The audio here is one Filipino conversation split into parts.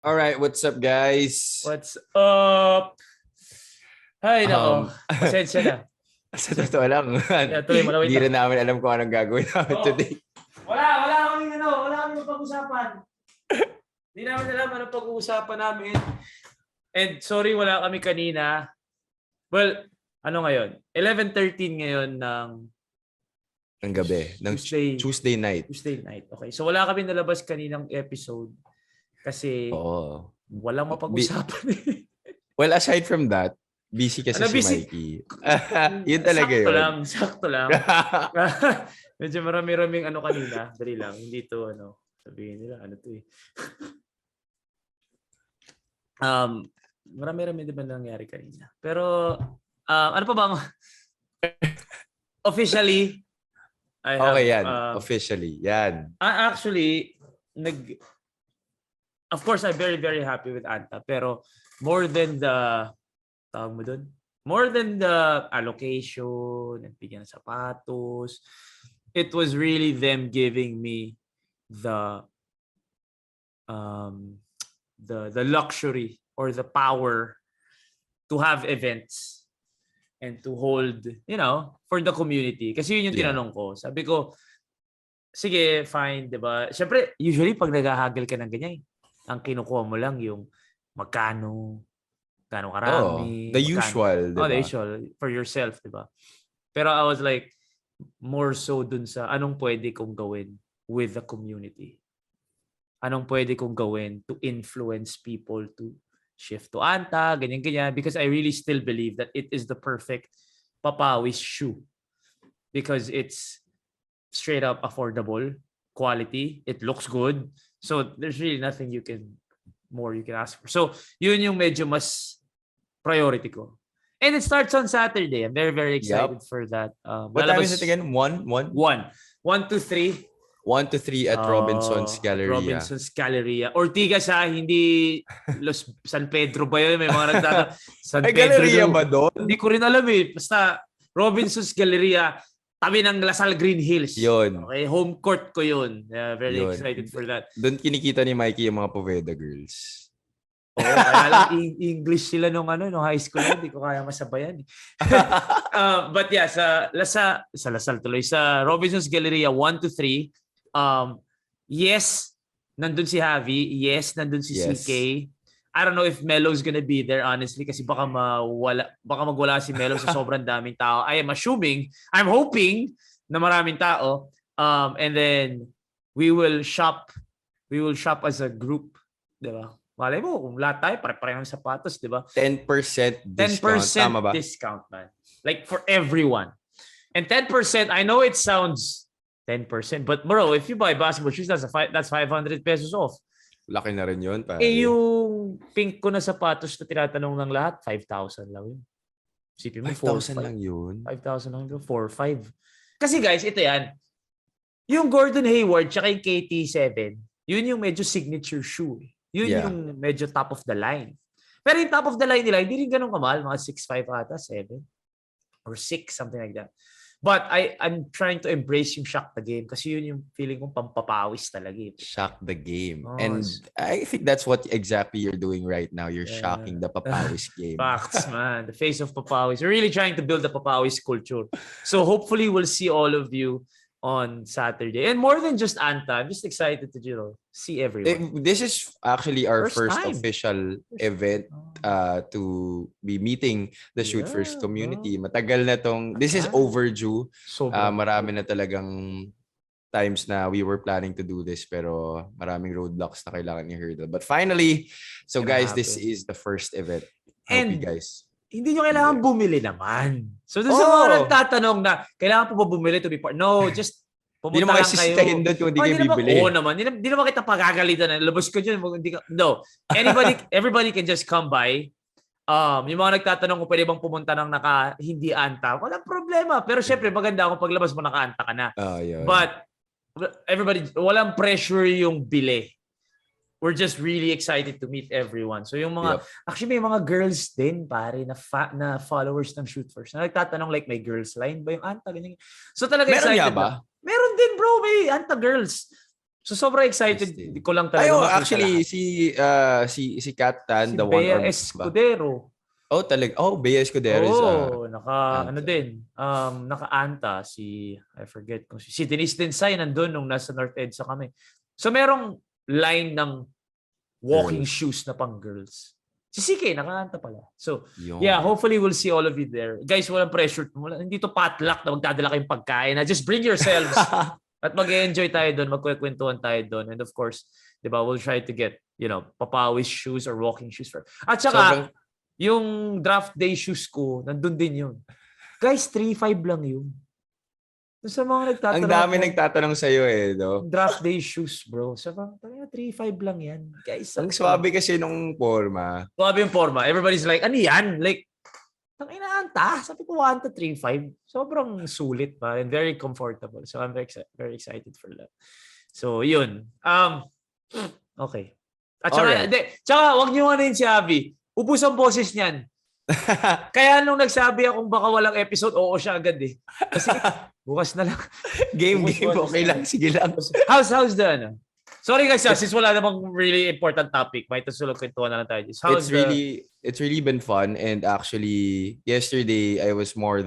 All right, what's up, guys? What's up? Ay, nako. Um, Pasensya na. sa totoo lang, Yeah, tuloy mo na. hindi Wait rin lang. namin alam kung anong gagawin namin today. Wala kaming pag-usapan. Hindi namin alam anong pag-uusapan namin. And sorry, wala kami kanina. Well, ano ngayon? 11:13 ngayon ng Ng gabi, ng Tuesday night. Tuesday night. Okay, so wala kami nalabas kaninang episode kasi Oo. walang mapag-usapan. Well, aside from that, busy kasi si busy? Mikey. Yun talaga yun. Sakto lang. Medyo marami-raming ano kanina. Dali lang. Hindi to sabihin nila, ano to eh. Marami-rami din ba nangyari kanina. Pero, ano pa bang officially, I have, okay, yan. Officially, yan. Actually, of course, I'm very, very happy with Anta. Pero, more than the, tawag mo dun? More than the allocation, nagbigyan ng sapatos, it was really them giving me the luxury or the power to have events and to hold, for the community. Kasi yun yung tinanong ko. Sabi ko, sige, fine, di ba? Siyempre, usually pag naghahagil ka ng ganyan, ang kinukuha mo lang yung magkano karami. The usual, di ba? The usual for yourself, di ba? Pero I was like, more so dun sa anong pwede kong gawin with the community. Anong pwede kong gawin to influence people to shift to Anta, ganyan-ganyan. Because I really still believe that it is the perfect papawis shoe. Because it's straight up affordable, quality, it looks good. So there's really nothing you can ask for. So yun yung medyo mas priority ko. And it starts on Saturday. I'm very, very excited for that. What time is it again? 1 to 3. 1 to 3 at Robinson's Galleria. Robinson's Galleria. Ortigas hindi San Pedro ba yun? May mga nagtatanong. San Pedro Galleria ba doon? Hindi ko rin alam eh. Basta Robinson's Galleria, tabi ng Lasal Green Hills. Yun. Okay, home court ko yun. Yeah, very excited for that. Doon kinikita ni Mikey yung mga Poveda girls. Oo, kaya lang English sila nung high school, hindi ko kaya masabayan. But yeah, sa Lasal tuloy, sa Robinson's Galleria 1 to 3. Yes, nandun si Javi. Yes, nandun si CK. I don't know if Melo's gonna be there, honestly, kasi baka magwala si Melo sa sobrang daming tao. I'm hoping na maraming tao. And then we will shop as a group, di ba? Malay mo, kung lahat tayo, pare-pareho ng sapatos, di ba? 10% discount. 10% tama ba? Discount, man. Like for everyone. And 10%, I know it sounds 10%, but bro, if you buy basketball shoes, that's 500 pesos off. Laki na rin yun, pare. Yung pink ko na sapatos na tinatanong ng lahat, 5,000 lang yun. Sipin mo, 5,000 lang yun? 5,000 lang yun, 4-5. Kasi guys, ito yan. Yung Gordon Hayward tsaka yung KT7, yun yung medyo signature shoe. Yun yung medyo top of the line. Pero yung top of the line nila, hindi rin ganun kamahal. Mga 6'5 ata, 7 or 6, something like that. But I'm trying to embrace yung shock the game kasi yun yung feeling kong pampapawis talaga. Shock the game. And I think that's what exactly you're doing right now. You're shocking the papawis game. Facts, man. The face of papawis. We're really trying to build the papawis culture. So hopefully we'll see all of you on Saturday. And more than just Anta, I'm just excited to see everyone. This is actually our first official event to be meeting the Shoot First community. Matagal na this is overdue. Marami na talagang times na we were planning to do this pero maraming roadblocks na kailangan i-hurdle. But finally, so guys, this is the first event. Hope you guys hindi nyo kailangan bumili naman. So, doon sa mga nagtatanong na, kailangan po ba bumili to be part? No, just pumunta lang kayo. Hindi doon kung hindi kayo bibili. Oo naman. Hindi naman kita pagagalitan. Labas ko dyan. No. Everybody can just come by. Yung mga nagtatanong kung pwede bang pumunta ng hindi Anta, walang problema. Pero syempre, maganda kung paglabas mo naka-Anta ka na. But, everybody, walang pressure yung bili. We're just really excited to meet everyone. So yung mga, actually may mga girls din, pare, na followers ng Shoot First. Na nagtatanong like, may girls line ba yung Anta? Ganyan. So talaga excited. Meron ba? Meron din bro, may Anta girls. So sobrang excited ko lang talaga. Ayo, actually si Kyt si the one Bea or Escudero. Oh, talaga. Oh, Bea Escudero is ano din, naka-anta I forget kung si Denise Densay nandun nung nasa North EDSA kami. So merong line ng walking shoes na pang girls. Si CK, naka-anta pala. So, yeah, hopefully we'll see all of you there. Guys, walang pressure. Hindi to potluck na magdadala kayong pagkain. Just bring yourselves. At mag-enjoy tayo doon, magkwentuhan tayo doon. And of course, di ba, we'll try to get, papawis shoes or walking shoes. At saka, yung draft day shoes ko, nandun din yun. Guys, 3.5 lang yun. Sa mga nagtatanong. Ang dami nagtatanong sa'yo no? Draft day shoes, bro. Sa mga 3.5 lang yan. Guys, ang swabe kasi nung forma. Swabe yung forma. Everybody's like, ano yan? Like, ang inaanta. Sabi ko, 1 to 3.5. Sobrang sulit pa and very comfortable. So I'm very excited for that. So, yun. Okay. At tsaka, wag niyo ano yun si Abby. Ubus ang boses niyan. Kaya nung nagsabi akong baka walang episode, oo siya agad eh. Kasi bukas na lang. Game, okay lang. Sige lang. How's the Sorry guys, since wala namang really important topic, may tasulog kwentuhan na lang tayo. It's really been fun, and actually yesterday I was more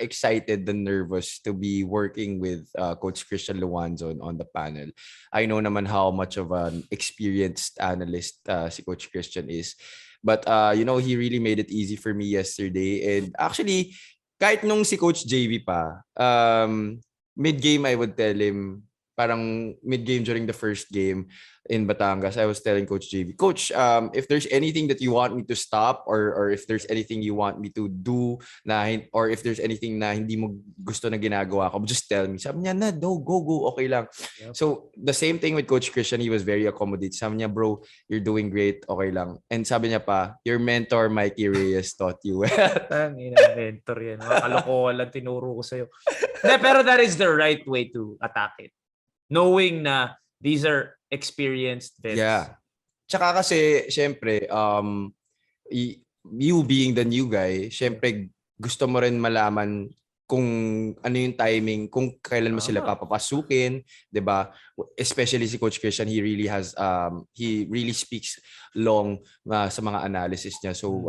excited than nervous to be working with Coach Christian Luanzo on the panel. I know naman how much of an experienced analyst si Coach Christian is. But he really made it easy for me yesterday, and actually kahit nung si Coach JV pa, mid-game I would tell him, parang mid-game during the first game in Batangas, I was telling Coach JV, Coach, if there's anything that you want me to stop or if there's anything you want me to do or if there's anything na hindi mo gusto na ginagawa ko, just tell me. Sabi niya, go, okay lang. Yep. So the same thing with Coach Christian, he was very accommodating. Sabi niya, bro, you're doing great, okay lang. And sabi niya pa, your mentor, Mikee Reyes, taught you well. Mentor yan. Mga kalokohan lang tinuro ko sa'yo. Pero that is the right way to attack it. Knowing na these are experienced vets. Yeah. Tsaka kasi, syempre, you being the new guy, syempre, gusto mo rin malaman kung ano yung timing, kung kailan mo sila papapasukin, 'di ba? Especially si Coach Christian, he really speaks long sa mga analysis niya. So,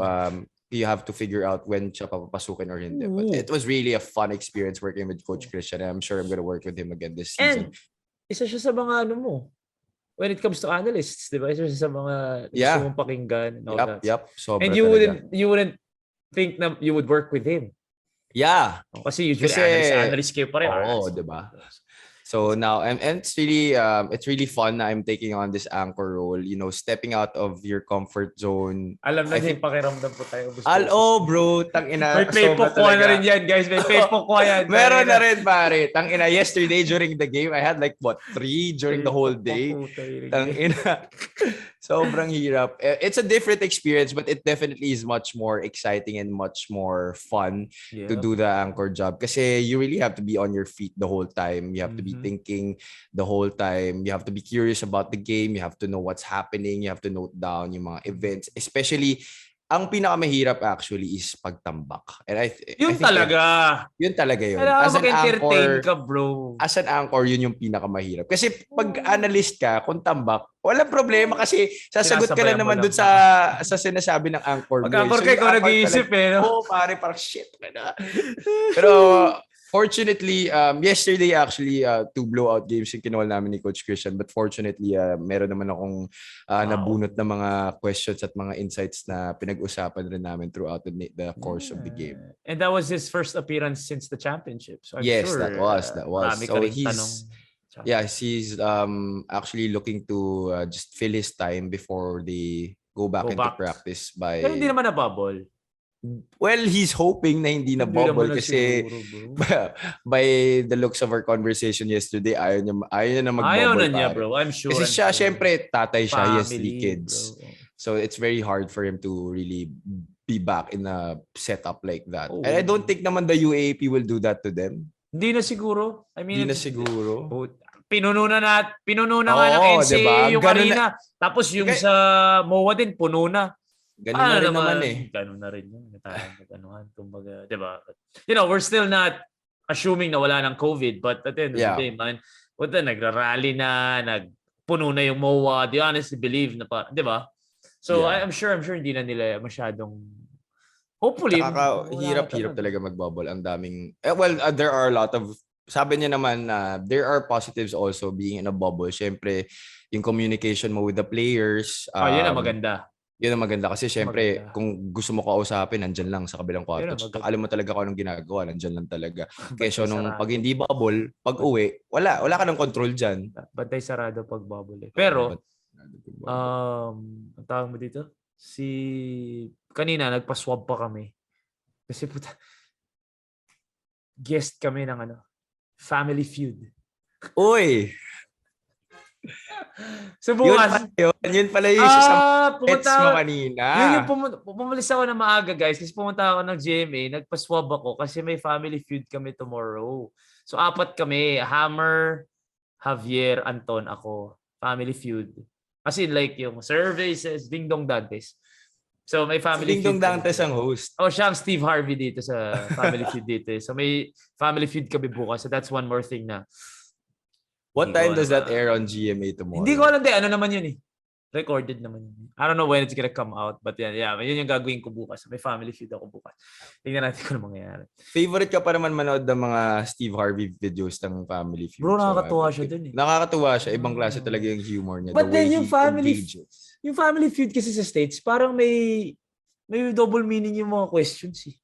you have to figure out when siya papapasukin or hindi. But it was really a fun experience working with Coach Christian. I'm sure I'm gonna work with him again this season. And isa siya sa mga when it comes to analysts, di ba? Isa siya sa mga gusto mong pakinggan and all that. And you wouldn't think na you would work with him. Yeah. Kasi usually analyst kayo pa rin. Oo, di ba? So now, and it's really fun na I'm taking on this anchor role, stepping out of your comfort zone. Alam na din pakiramdam po tayo. Bro, tangina. May Facebook ko na rin yan, guys. May Facebook ko yan. Meron na rin, pare. Tangina, yesterday during the game, I had 3 during the whole day. Tangina. Sobrang hirap. It's a different experience, but it definitely is much more exciting and much more fun to do the anchor job. Kasi you really have to be on your feet the whole time. You have to be thinking the whole time. You have to be curious about the game. You have to know what's happening. You have to note down yung mga events. Especially, ang pinakamahirap actually is pagtambak. And yun talaga yun. As an anchor, ka, bro. As an anchor, yun yung pinakamahirap. Kasi pag analyst ka, kung tambak, walang problema kasi sasagot ka lang naman dun sa sinasabi ng anchor. Pag anchor ka, ikaw nag-iisip Oo, pare, parang shit. Pero fortunately, yesterday actually, 2 blowout games yung kinuha namin ni Coach Christian. But fortunately, meron naman akong nabunot na mga questions at mga insights na pinag-usapan rin namin throughout the course of the game. And that was his first appearance since the championship. So I'm yes, sure, that was. So he's actually looking to just fill his time before they go back into practice by... Pero hindi naman na-bubble. Well, he's hoping na hindi na bubble kasi by the looks of our conversation yesterday, ayaw niya na mag-bubble. Ayaw na niya, bro. I'm sure. Kasi siya, syempre, tatay siya. He has 3 kids. Bro. So it's very hard for him to really be back in a setup like that. And I don't think naman the UAAP will do that to them. Hindi na siguro. Hindi na siguro. Pinuno na nga ng NCAA diba? Yung kanina. Tapos yung sa MOA din, puno na. Ganun na rin naman eh. Ganun na rin yun. Kumbaga, diba? We're still not assuming na wala ng COVID, but at the end of the day, man, Puta, nagra-rally na, nagpuno na yung MOA. Do you honestly believe na pa, di ba? So, Yeah. I'm sure hindi na nila masyadong, hopefully, Hirap talaga mag-bubble. Ang daming, there are a lot of, sabi niya naman na there are positives also being in a bubble. Siyempre, yung communication mo with the players. Yun ang maganda. Yun ang maganda kasi syempre kung gusto mo kausapin, nandyan lang sa kabilang kwarto. Tsaka alam mo talaga kung anong ginagawa, nandyan lang talaga. Kesa nung pag hindi bubble, pag uwi, wala ka ng control dyan. Bantay sarado pag bubble eh. Pero, ang tawag mo dito? Kanina, nagpa-swab pa kami. Kasi puta, guest kami ng Family Feud. Uy! So bukas, yun pala yung isa sa pets mo kanina. Yun yung pumalis ako na maaga, guys, kasi pumunta ako ng GMA, nagpa-swab ako kasi may Family Feud kami tomorrow. So 4 kami, Hammer, Javier, Anton, ako. Family Feud. As in like yung services, Ding Dong Dantes. So may Family Feud. Ding Dong Dantes ang host. Siya ang Steve Harvey dito sa Family Feud dito. So may Family Feud kami bukas. So that's one more thing na. What time does that air on GMA tomorrow? Hindi ko alam din. Ano naman yun eh. Recorded naman yun. I don't know when it's gonna come out. But yun yung gagawin ko bukas. May Family Feud ako bukas. Tingnan natin kung ano mangyayari. Favorite ka pa naman manood ng mga Steve Harvey videos ng Family Feud? Bro, nakakatuwa siya dun eh. Nakakatuwa siya. Ibang klase talaga yung humor niya. But then yung Family Feud kasi sa States, parang may double meaning yung mga questions eh.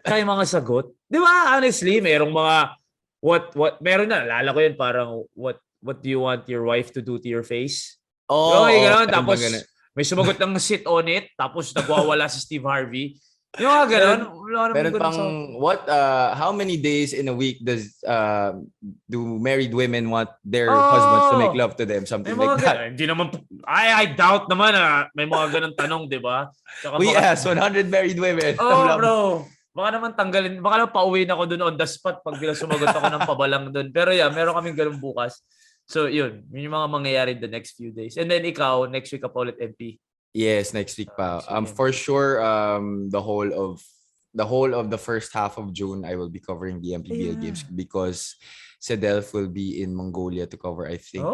Kaya yung mga sagot. Di ba? Honestly, merong mga meron na, nalala ko yun parang what do you want your wife to do to your face? Gano'n. Tapos may sumagot ng sit on it, tapos nagwawala si Steve Harvey. Yung mga gano'n. Meron pang how many days in a week do married women want their husbands to make love to them? Something like that. Hindi naman, I doubt naman na may mga ganong tanong, di ba? We asked 100 married women. Bro. Baka naman tanggalin, baka naman pauwi na ako dun on the spot pag bila sumagot ako ng pabalang dun. Pero meron kaming ganun bukas. So yun yung mga mangyayari the next few days. And then ikaw, next week ka pa ulit MP. Yes, next week pa. For sure, the whole of the first half of June, I will be covering the MPBL games because Sedelf will be in Mongolia to cover, I think,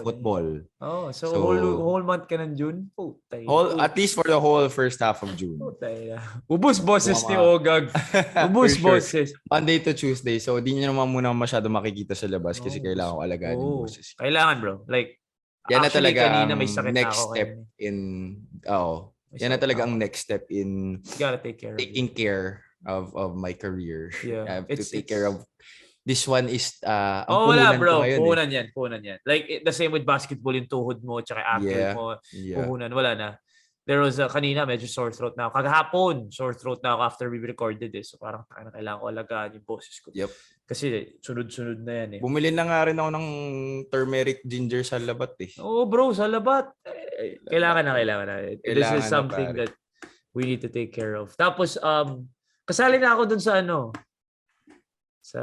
football. So whole month ka ng June? At least for the whole first half of June. Ubus boses ni Ogag. Ubus boses. Monday to Tuesday. So, di nyo naman muna masyado makikita sa labas kasi kailangan ko alagaan yung boses. Kailangan, bro. Like, yan na talaga ang next step in... yan na talaga ang next step in taking care of my career. Yeah. I have to take care of... This one is wala bro, puhunan yan. Like the same with basketball, yung tuhod mo tsaka ankle mo, puhunan, wala na. There was kanina medyo sore throat na ako. Kagahapon, sore throat na ako after we recorded it. So parang kailangan ko alagaan yung boses ko. Yep. Kasi sunod-sunod na yan eh. Bumili na nga rin ako ng turmeric ginger sa labat eh. Bro, sa labat. Kailangan na. This is something that we need to take care of. Tapos kasali na ako dun sa sa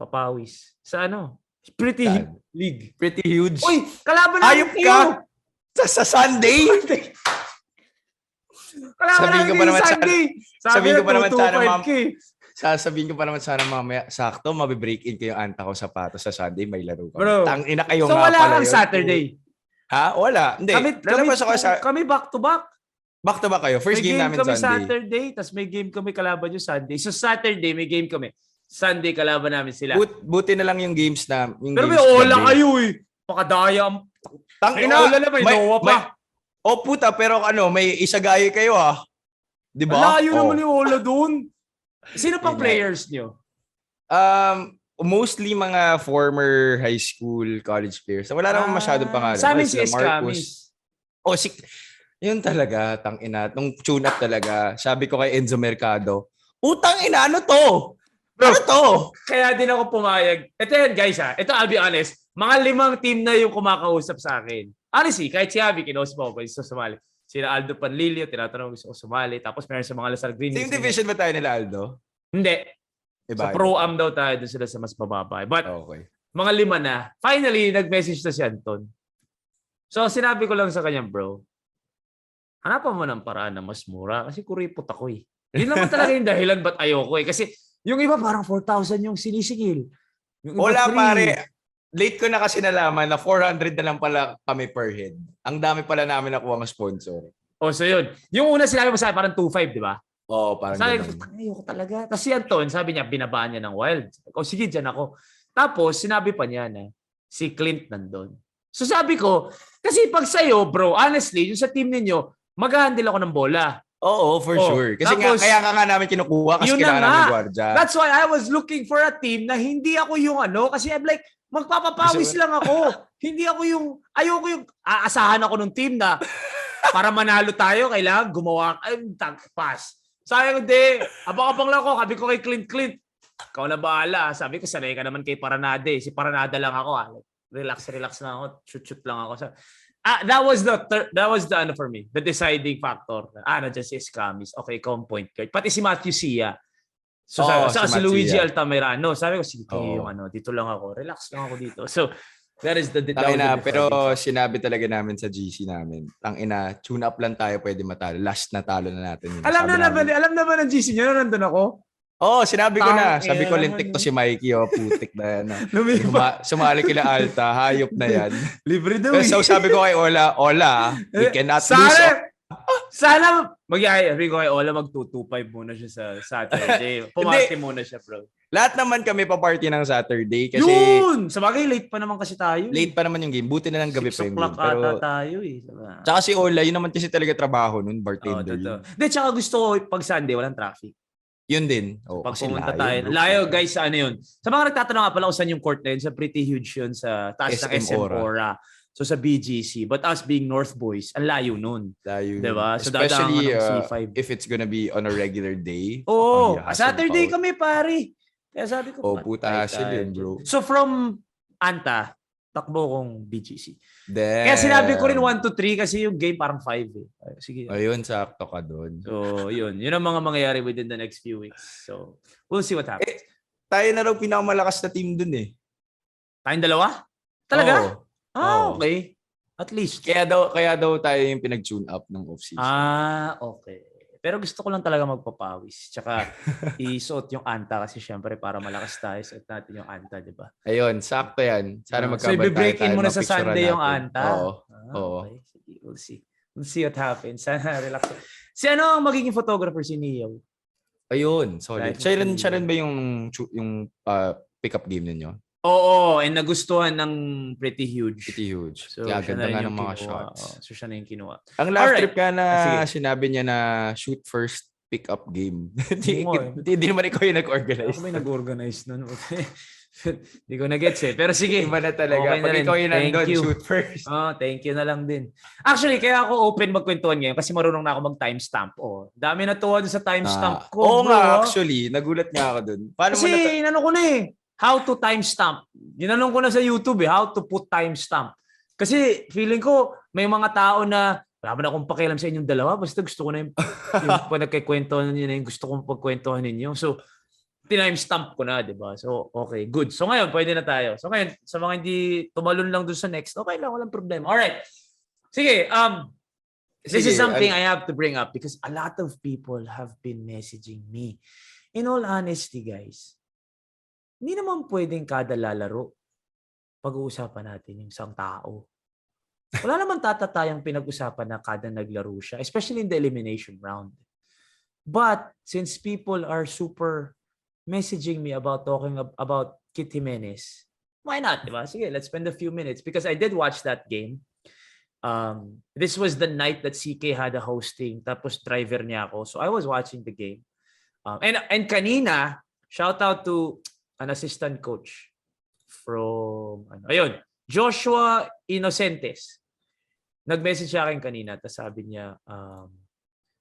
Papawis. Sa Pretty League. Pretty huge. Uy, kalaban natin ayop ka! Sa Sunday? Kalaban natin yung Sunday! Sabihin ko pa naman sasabihin ko pa naman sana mamaya, sakto, mabibreak in ko yung anta ko sapatos sa Sunday, may laro ka. Bro, tangina kayo so nga wala pala kang Saturday? Ha? Wala. Hindi. Kami back-to-back. Back-to-back kayo. First game namin Sunday. May game kami Saturday, tapos may game kami kalaban yung Sunday. So Saturday, may game kami. Sunday, kalaban namin sila. Buti na lang yung games na... Pero may ola kayo eh. Pakadaya. Tangina. May ola na, may Noah pa. Puta, pero may isagaya kayo ha. Di ba? Layo naman yung ola dun. Sino pang players nyo? Mostly mga former high school, college players. Wala naman masyadong pangalan. Sa amin si Escamis. Yun talaga, tangina. Nung tune-up talaga, sabi ko kay Enzo Mercado, putang ina, ano to? Bro, ano to? Kaya din ako pumayag. Ito yan, guys ha. Ito, I'll be honest. Mga 5 team na yung kumakausap sa akin. Honestly, kahit si Abby, kinausap ako, gusto sumali. Sila Aldo Panlilio, tinatanong gusto ko sumali. Tapos meron sa mga Lasal Green. Same division ba tayo nila, Aldo? Hindi. Iba, sa Pro-Am daw tayo, doon sila sa mas bababa. But, mga 5 na. Finally, nag-message na si Anton. So, sinabi ko lang sa kanya, bro, hanapan mo ng paraan na mas mura kasi kuripot ako eh. Yun naman talaga yung dahilan ba't ayoko eh. Kasi yung iba parang 4,000 yung sinisingil. Yung iba Wala 3. pare. Late ko na kasi nalaman na 400 na lang pala kami per head. Ang dami pala namin nakuha ng sponsor. So yun. Yung una sinabi mo sa akin, parang 2.5, di ba? Oo, parang sabi ganun. ko talaga. Tapos si Anton, sabi niya, binabaan niya ng wild. Sige, dyan ako. Tapos, sinabi pa niya na si Clint nandun. So sabi ko, kasi pag sa'yo, bro, honestly, yung sa team ninyo, mag-handle ako ng bola. Oo, for sure. Kasi tapos, kaya ka nga namin kinukuha kasi kailangan namin gwardiya. That's why I was looking for a team na hindi ako yung kasi I'm like, magpapapawis lang ako. Hindi ako yung, ayoko yung, aasahan ako ng team na para manalo tayo, kailangan gumawa, pass. Sabi ko, hindi, abang-abang lang ako. Sabi ko kay Clint, ikaw na bahala. Sabi ko, sanay ka naman kay Paranade. Si Paranada lang ako. Relax lang ako. Shoot lang ako. That was the for me, the deciding factor. Nandiyan si Escamis. Okay, point guard. Pati si Matthew Sia. So si Luigi Altamirano. Sabi ko, sige, yung dito lang ako. Relax lang ako dito. So that is the pero sinabi talaga namin sa GC namin, tune up lang tayo, pwede matalo. Last na talo na natin. Alam na ba ng GC nyo na nandun ako? Sabi ko na. Sabi ko, lintik to si Mikey. Putik na yan. Sumali kila Alta. Hayop na yan. Libre daw. So sabi ko kay Ola, we cannot lose. Sana sabi ko kay Ola, mag-225 muna siya sa Saturday. Pumarty muna siya, bro. Lahat naman kami pa-party ng Saturday. Kasi yun! Sabagay, late pa naman kasi tayo. Late pa naman yung game. Buti na lang gabi pa yung game. 6 o'clock ata tayo eh. Tsaka si Ola, yun naman kasi talaga trabaho nun, bartender yun. Tsaka gusto ko pag Sunday, walang traffic. Yun din. Pag pumunta tayo. Layo guys, sa yun. Sa mga nagtatanong nga pala kung saan yung court na yun, sa Pretty Huge yun, sa taas ng SM Aura. So sa BGC. But us being North Boys, ang layo nun. Diba? So especially C5. if it's gonna be on a regular day. Saturday kami pare. Kaya sabi ko, puta hassle yun, bro. So from Anta, takbo kong BGC. Then, kaya sinabi ko rin 1-3 kasi yung game parang 5 eh. Sige. Ayun, sakto ka doon. So, yun ang mga mangyayari within the next few weeks. So, we'll see what happens. Tayo na raw pinakamalakas na team dun eh. Tayong dalawa? Talaga? Okay. At least. Kaya daw tayo yung pinag-tune up ng off-season. Okay. Pero gusto ko lang talaga magpapawis. Tsaka isuot yung anta kasi syempre para malakas tayo, suot natin yung anta, di ba? Ayun, sakto yan. Sana magkabantay tayo. So, i-break in mo na sa Sunday yung anta? Oo. Okay. Sige, we'll see what happens. Sana relax. Si ang magiging photographer? Si Neo? Ayun, solid. Siya rin ba yung pick-up game ninyo? Oo, and nagustuhan ng Pretty Huge. So, ganda nga ng mga shots. So, siya na yung kinuha. Ang last trip ka na sinabi niya na shoot first pick-up game. Hindi naman ikaw yung nag-organize. Ako may nag-organize nun. Hindi ko na-gets eh. Pero sige. Iba na talaga. Pag ikaw yung nandun, shoot first. Thank you na lang din. Actually, kaya ako open magkwentuhan ngayon kasi marunong na ako mag-timestamp. Dami na tuwa dun sa timestamp ko. Actually. Nagulat nga ako dun. Kasi inano ko na eh. How to timestamp. Ginanong ko na sa YouTube how to put timestamp. Kasi feeling ko may mga tao na wala na akong pakialam sa inyong dalawa. Basta gusto ko na yung nagkikwentuhan ninyo na yung gusto kong pagkwentuhan ninyo. So, timestamp ko na, di ba? So, okay, good. So, ngayon, pwede na tayo. So, ngayon, sa mga hindi tumalon lang dun sa next, okay lang, walang problema. Alright. Sige, this is something I have to bring up because a lot of people have been messaging me. In all honesty, guys, hindi naman pwedeng kada lalaro pag-uusapan natin yung isang tao. Wala naman tatatayang pinag-usapan na kada naglaro siya, especially in the elimination round. But since people are super messaging me about talking about Kyt Jimenez, why not? Diba? Sige, let's spend a few minutes because I did watch that game. This was the night that CK had a hosting, tapos driver niya ako. So I was watching the game. And kanina, shout out to an assistant coach from Joshua Innocentes. Nag-message siya akin kanina, tapos sabi niya,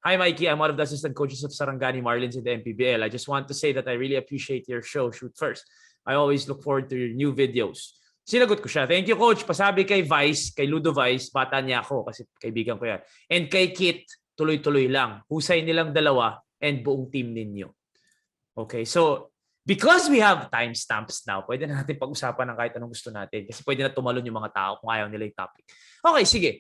"Hi Mikey, I'm one of the assistant coaches of Sarangani Marlins in the MPBL. I just want to say that I really appreciate your show, Shoot First. I always look forward to your new videos." Sinagot ko siya, "Thank you coach." Pasabi kay Vice, kay Ludo Vice, bata niya ako kasi kaibigan ko yan. And kay Kyt, tuloy-tuloy lang. Husay nilang dalawa and buong team ninyo. Okay, so because we have timestamps now, pwede na natin pag-usapan ng kahit anong gusto natin kasi pwede na tumalon yung mga tao kung ayaw nila yung topic. Okay, sige.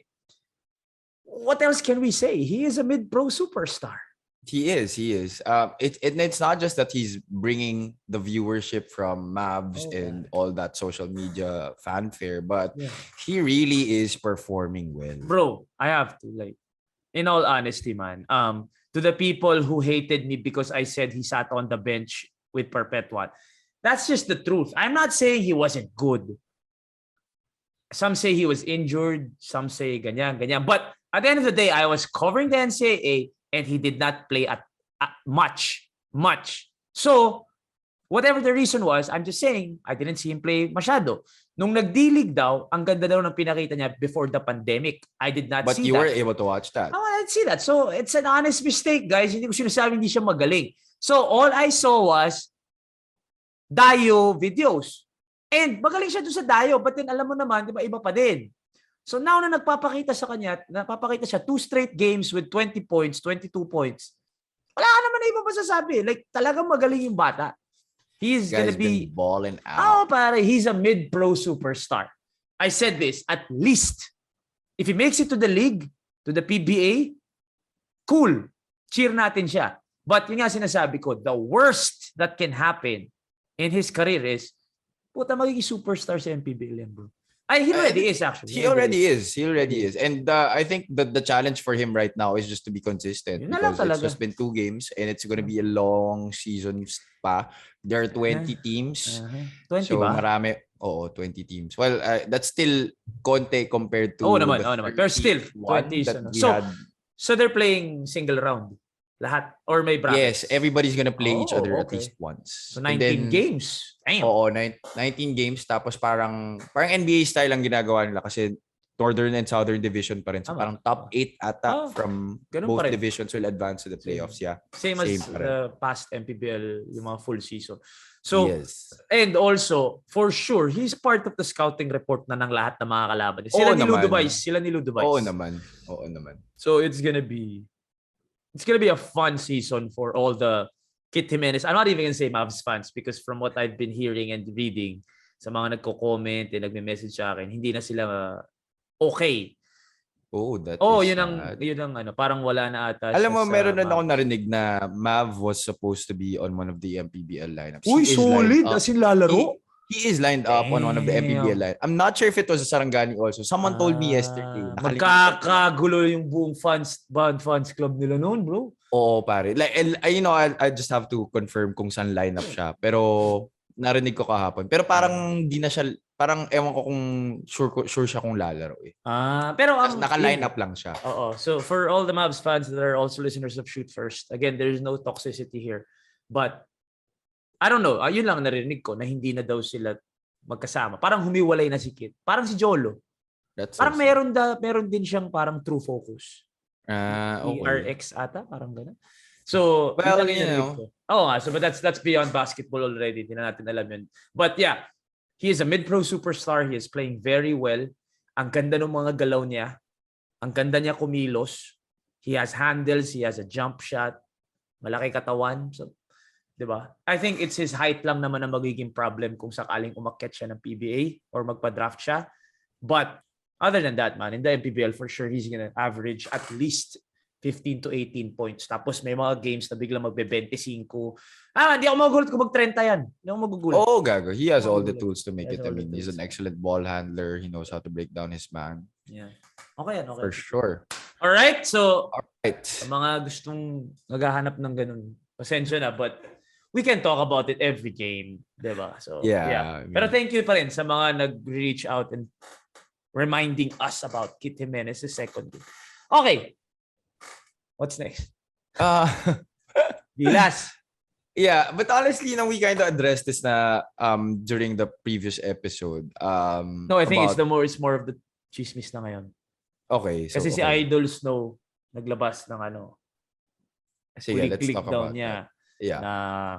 What else can we say? He is a mid-pro superstar. He is. It's not just that he's bringing the viewership from Mavs and all that social media fanfare, but he really is performing well. Bro, I have to, like, in all honesty, man, to the people who hated me because I said he sat on the bench with Perpetual, that's just the truth. I'm not saying he wasn't good. Some say he was injured. Some say ganyan. But at the end of the day, I was covering the NCAA and he did not play at much. So, whatever the reason was, I'm just saying, I didn't see him play masyado. Nung nagdilig daw, ang ganda daw ng pinakita niya before the pandemic. I did not see that. But you were able to watch that. Oh, I didn't see that. So, it's an honest mistake, guys. Hindi ko sinasabi hindi siya magaling. So, all I saw was Dayo videos. And magaling siya doon sa Dayo. But then, alam mo naman, di ba, iba pa din. So, now na napapakita siya 2 straight games with 20 points, 22 points. Wala ka naman na iba masasabi. Like, talagang magaling yung bata. He's gonna be balling out. Oh, pare, he's a mid-pro superstar. I said this, at least, if he makes it to the league, to the PBA, cool. Cheer natin siya. But yun nga sinasabi ko, the worst that can happen in his career is, puta, magiging superstar sa MPBL yan, bro. He already is, actually. He already is. And I think the challenge for him right now is just to be consistent. Because it's just been 2 games and it's gonna be a long season pa. There are 20 teams. 20 so ba? Marami. 20 teams. Well, that's still konti compared to naman. Pero still, 20 So they're playing single round. Lahat? Or may brackets? Yes, everybody's gonna play each other at least once. So 19 games. Damn. 19 games. Tapos parang NBA style ang ginagawa nila kasi Northern and Southern Division pa rin. So parang top 8 ata from both divisions will advance to the playoffs. Yeah. Same as the past MPBL, yung mga full season. So, and also, for sure, he's part of the scouting report na ng lahat ng mga kalaban. Sila ni Ludubais. Oo naman. So, it's gonna be a fun season for all the Kyt Jimenez. I'm not even gonna say Mavs fans because from what I've been hearing and reading sa mga nagko-comment and nagme-message sa akin, hindi na sila okay. Yun ang parang wala na ata. Alam mo, meron na ako narinig na Mav was supposed to be on one of the MPBL lineups. Uy, solid. As in lalaro? He is lined up on one of the MPBL lineups. I'm not sure if it was a Sarangani also. Someone told me yesterday. Magkakagulo yung buong fans club nila noon, bro. Oo, pare. Like, I just have to confirm kung saan lineup siya. Pero narinig ko kahapon. Pero parang di na siya, parang ewan ko kung sure siya kung lalaro eh. Pero naka-line up lang siya. Oo. So for all the Mavs fans that are also listeners of Shoot First, again, there's no toxicity here. But I don't know, yun lang narinig ko na hindi na daw sila magkasama. Parang humiwalay na si Kyt. Parang si Jolo. Parang meron din siyang parang true focus. Okay. ERX ata, parang gano'n. So, well, but that's beyond basketball already. Hindi na natin alam yun. But yeah, he is a mid-pro superstar. He is playing very well. Ang ganda ng mga galaw niya. Ang ganda niya kumilos. He has handles. He has a jump shot. Malaki katawan. So, diba? I think it's his height lang naman ang magiging problem kung sakaling umakyat siya ng PBA or magpa-draft siya. But other than that, man, in the MPBL, for sure, he's gonna average at least 15 to 18 points. Tapos may mga games na biglang magbe-25. Hindi ako magugulat kung mag-30 yan. Hindi ako magugulat. Gago. He has all the tools to make it. I mean, he's an excellent ball handler. He knows how to break down his man. Yeah. Okay. For sure. Alright. So, sa mga gustong naghahanap ng ganun, pasensya na, but we can talk about it every game. Diba? So, yeah. Pero thank you pa rin sa mga nag-reach out and reminding us about Kyt Jimenez' second game. Okay. What's next? Gilas. Yeah, but honestly, we kind of addressed this na during the previous episode. No, I think it's more of the chismis na ngayon. Okay. So, kasi si Idol Snow naglabas ng sige, let's talk about niya that. Yeah. Na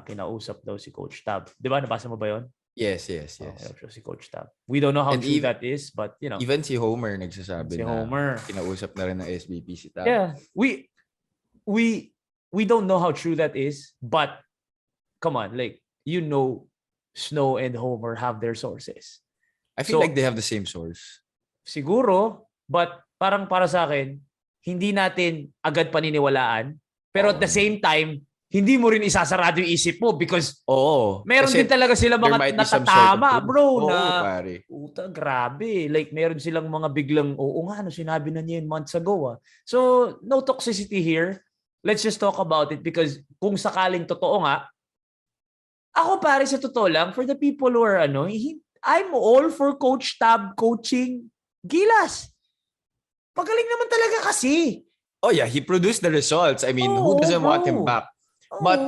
kinausap daw si Coach Tab. Di ba? Nabasa mo ba yun? Yes. Si Coach Tab. We don't know how true that is, but even si Homer nagsasabi na kinausap na rin ng SBP si Tab. Yeah. We don't know how true that is, but come on, like, Snow and Homer have their sources. I feel like they have the same source. Siguro, but parang para sa akin, hindi natin agad paniniwalaan, Pero at the same time, hindi mo rin isasarado yung isip mo because meron Kasi din talaga sila mga natatama, bro, na pare. Puta, grabe. Like, meron silang mga biglang, nga, sinabi na niya yun months ago. So, no toxicity here. Let's just talk about it because kung sakaling totoo nga, ako pare sa totoo lang, for the people who are, I'm all for Coach Tab coaching Gilas. Pagaling naman talaga kasi. Oh yeah, he produced the results. I mean, who doesn't want him back? But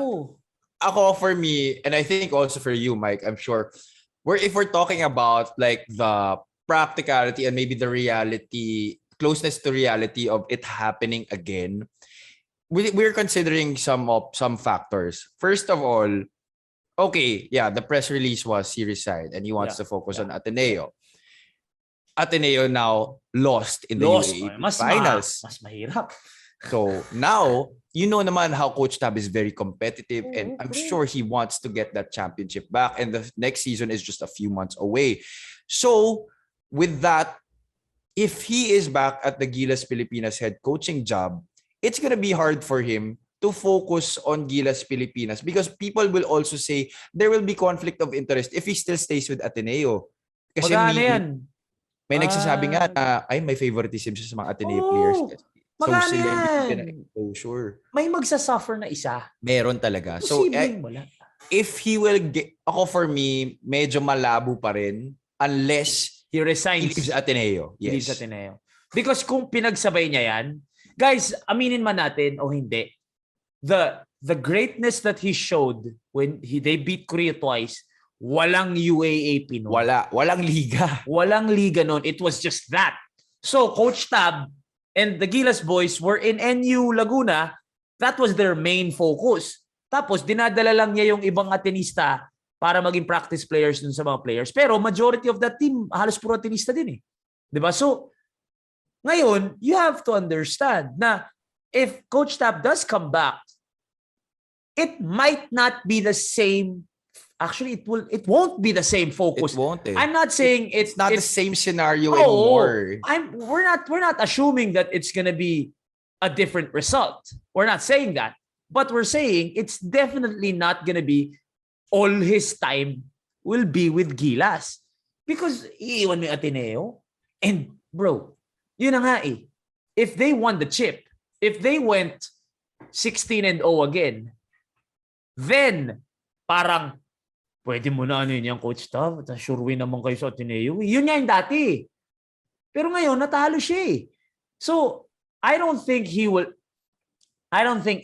ako, for me, and I think also for you, Mike, I'm sure, if we're talking about like the practicality and maybe the reality, closeness to reality of it happening again, we're considering some factors. First of all, okay, yeah, the press release was he resigned and he wants to focus on Ateneo. Ateneo now lost in the UAAP finals. Mas mahirap. So now, you know naman how Coach Tab is very competitive and I'm sure he wants to get that championship back and the next season is just a few months away. So with that, if he is back at the Gilas Pilipinas head coaching job, it's going to be hard for him to focus on Gilas Pilipinas because people will also say there will be conflict of interest if he still stays with Ateneo. Kasi may nagsasabi nga na may favoritism siya sa mga Ateneo players. So sila hindi exposure. May magsasuffer na isa. Meron talaga. So if he will get, ako for me, medyo malabo pa rin unless he resigns. He leaves Ateneo. Yes. He leaves Ateneo. Because kung pinagsabay niya yan, guys, aminin man natin o hindi, the greatness that he showed when they beat Korea twice, walang UAAP noon. Walang liga. Walang liga noon. It was just that. So Coach Tab and the Gilas boys were in NU Laguna. That was their main focus. Tapos dinadala lang niya yung ibang Atenista para maging practice players dun sa mga players. Pero majority of that team, halos puro Atenista din eh. 'Di ba? So ngayon, you have to understand na if Coach Tab does come back, it might not be the same. Actually, it won't be the same focus. It won't. I'm not saying it's not the same scenario anymore. We're not assuming that it's gonna be a different result. We're not saying that. But we're saying it's definitely not gonna be all his time will be with Gilas. Because iiwan mo yung Ateneo. And bro, yun na nga eh. If they won the chip, if they went 16-0 again, then parang pwede mo na yun yung Coach Tab. Sure win naman kayo sa Ateneo. Yun nga yung dati. Pero ngayon, natalo siya eh. So, I don't think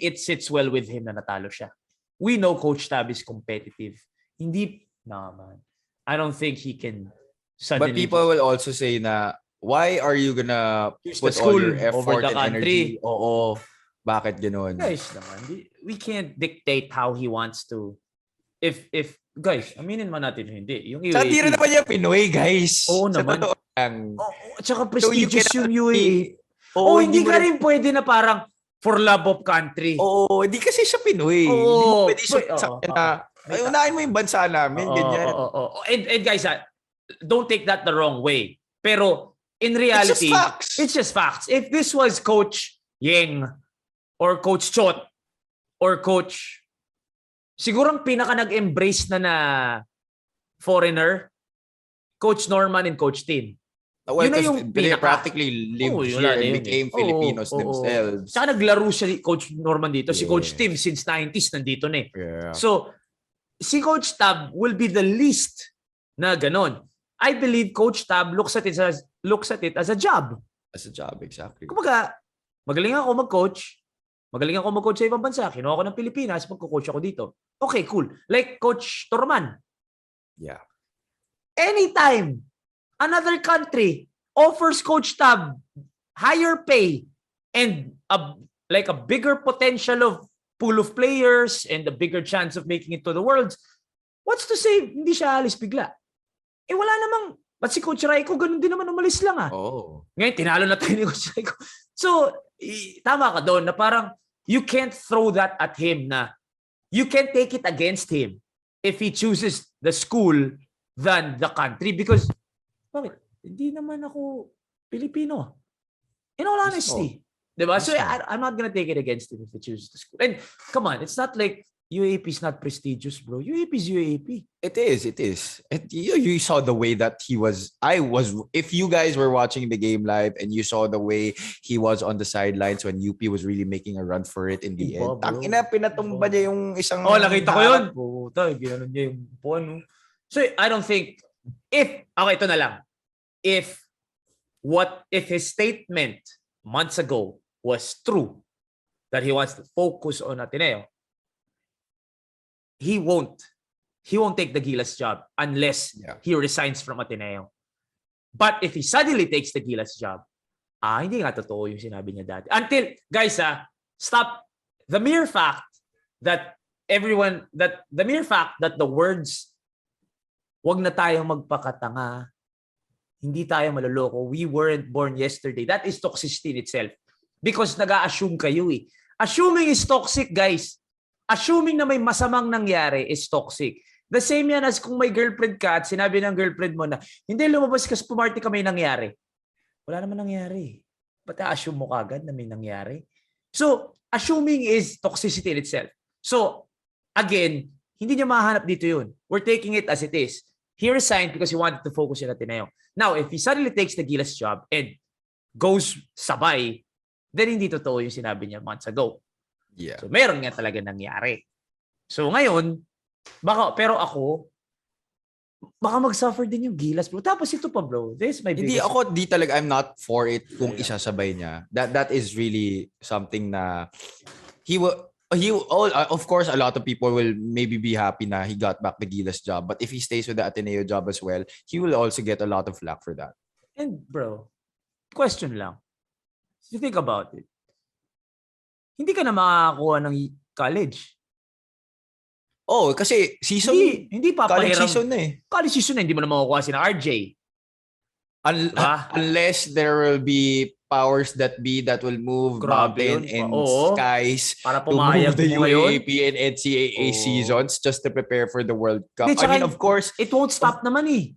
it sits well with him na natalo siya. We know Coach Tab is competitive. Hindi naman. I don't think he can suddenly... But people will also say na, why are you gonna put all your effort and energy? Oo. Bakit ganoon? Guys naman, we can't dictate how he wants to. If guys, aminin man natin hindi. Yung UAE. Sa tira naman niya Pinoy, guys. Oo naman. At saka prestigious so yung UAE. Hindi ka rin pwede na parang for love of country. Hindi kasi siya Pinoy. Hindi pwede sa kanya. Unahin mo yung bansa namin, ganyan. And guys, don't take that the wrong way. Pero in reality, it's just facts. If this was Coach Yeng or Coach Chot or Coach, siguro pinaka nag-embrace na foreigner, Coach Norman and Coach Tin. Well, they practically lived here and became Filipinos themselves. Saka naglaro si Coach Norman dito. Si Coach Tim since 90s nandito na eh. Yeah. So, si Coach Tab will be the least na ganon. I believe Coach Tab looks at it as a job. As a job, exactly. Kumbaga, magaling ako mag-coach. Magaling ako mag-coach sa ibang bansa. Kinuha ko ng Pilipinas, magko-coach ako dito. Okay, cool. Like Coach Torman. Yeah. Anytime another country offers Coach Tab higher pay and a bigger potential of pool of players and a bigger chance of making it to the Worlds, what's to say hindi siya alis bigla? Wala namang, ba't si Coach Raiko ganun din naman umalis lang Ngayon, tinalo na tayo ni Coach Raiko. So, tama ka doon na parang you can't throw that at him na you can't take it against him if he chooses the school than the country because bakit? Hindi naman ako Pilipino. In all honesty. Diba? So I'm not gonna take it against him if he chooses to school. And come on, it's not like UAP is not prestigious, bro. UAP is UAP. It is. You saw the way that if you guys were watching the game live and you saw the way he was on the sidelines when UP was really making a run for it in the end. Tangina, pinatumba niya yung isang... Oh, nakita ko yun. Puta, ginanon niya yung puan. So, I don't think, okay, ito na lang. If his statement months ago was true, that he wants to focus on Ateneo, he won't take the Gilas job unless he resigns from Ateneo. But if he suddenly takes the Gilas job, hindi nga totoo yung sinabi niya dati. Until, guys, stop. The mere fact that the words, wag na tayong magpakatanga, hindi tayo maloloko, we weren't born yesterday, that is toxicity in itself. Because nag-a-assume kayo eh. Assuming is toxic, guys. Assuming na may masamang nangyari is toxic. The same yan as kung may girlfriend ka at sinabi ng girlfriend mo na, hindi, lumabas ka sa party ka, may nangyari. Wala naman nangyari. Ba't assume mo kagad na may nangyari? So, assuming is toxicity in itself. So, again, hindi niya mahanap dito yun. We're taking it as it is. He resigned because he wanted to focus in Ateneo. Now, if he suddenly takes the Gilas job and goes sabay, then hindi totoo yung sinabi niya months ago. Yeah. So, meron nga talaga nangyari. So, ngayon, pero ako, baka mag-suffer din yung Gilas, bro. Tapos ito pa, bro. This is my biggest... I'm not for it kung isasabay niya. That is really something na of course, a lot of people will maybe be happy na he got back the Gilas job. But if he stays with the Ateneo job as well, he will also get a lot of flack for that. And bro, question lang. If you think about it, hindi ka na makakakuha ng college. Oh, kasi season. Hindi papahiram. College season na eh. College season na, hindi mo na makukuha si na RJ. Unless there will be powers that will move mountain and skies para to move the UAP yun. and NCAA seasons just to prepare for the World Cup. I mean, of course, it won't stop naman eh.